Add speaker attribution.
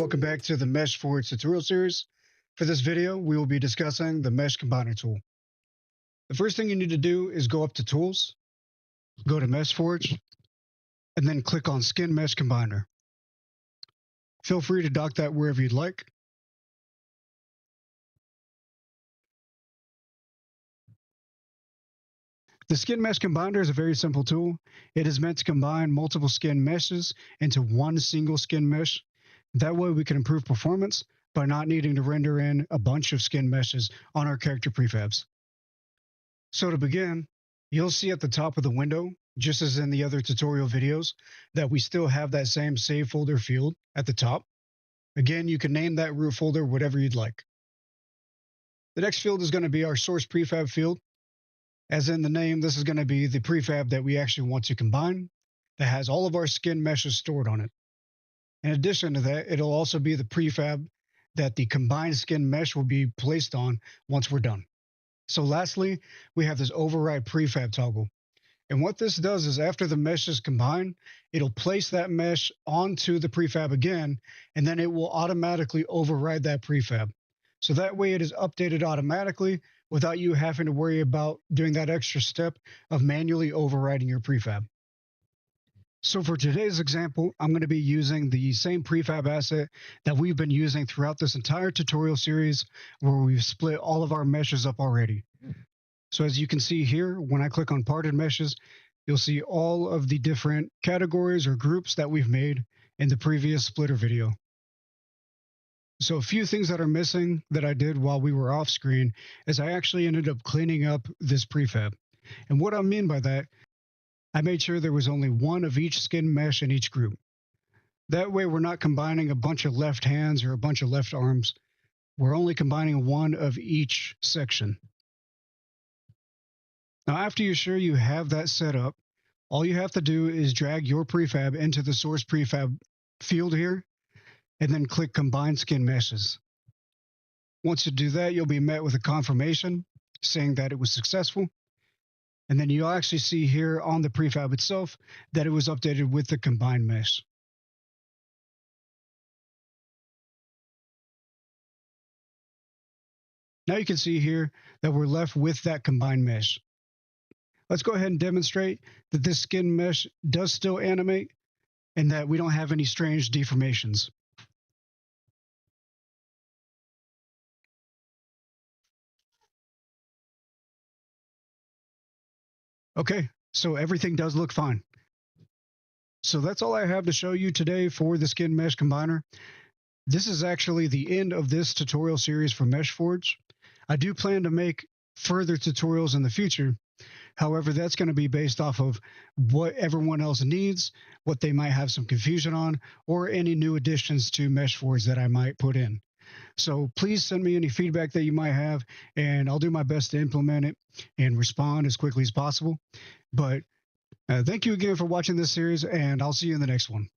Speaker 1: welcome back to the MeshForge tutorial series. For this video, we will be discussing the Mesh Combiner tool. The first thing you need to do is go up to Tools, go to MeshForge, and then click on Skin Mesh Combiner. Feel free to dock that wherever you'd like. The Skin Mesh Combiner is a very simple tool. It is meant to combine multiple skin meshes into one single skin mesh. That way we can improve performance by not needing to render in a bunch of skin meshes on our character prefabs. So to begin, you'll see at the top of the window, just as in the other tutorial videos, that we still have that same save folder field at the top. Again, you can name that root folder whatever you'd like. The next field is going to be our source prefab field. As in the name, this is going to be the prefab that we actually want to combine that has all of our skin meshes stored on it. In addition to that, it'll also be the prefab that the combined skin mesh will be placed on once we're done. So lastly, we have this override prefab toggle. And what this does is after the meshes combine, it'll place that mesh onto the prefab again, and then it will automatically override that prefab. So that way it is updated automatically without you having to worry about doing that extra step of manually overriding your prefab. So for today's example, I'm going to be using the same prefab asset that we've been using throughout this entire tutorial series, where we've split all of our meshes up already. So as you can see here, when I click on parted meshes, you'll see all of the different categories or groups that we've made in the previous splitter video. So a few things that are missing that I did while we were off screen is I actually ended up cleaning up this prefab. And what I mean by that, I made sure there was only one of each skin mesh in each group. That way we're not combining a bunch of left hands or a bunch of left arms. We're only combining one of each section. Now, after you're sure you have that set up, all you have to do is drag your prefab into the source prefab field here, and then click Combine Skin Meshes. Once you do that, you'll be met with a confirmation saying that it was successful. And then you'll actually see here on the prefab itself that it was updated with the combined mesh. Now you can see here that we're left with that combined mesh. Let's go ahead and demonstrate that this skin mesh does still animate and that we don't have any strange deformations. Okay, so everything does look fine. So that's all I have to show you today for the Skin Mesh Combiner. This is actually the end of this tutorial series for MeshForge. I do plan to make further tutorials in the future. However, that's going to be based off of what everyone else needs, what they might have some confusion on, or any new additions to MeshForge that I might put in. So please send me any feedback that you might have, and I'll do my best to implement it and respond as quickly as possible. But thank you again for watching this series, and I'll see you in the next one.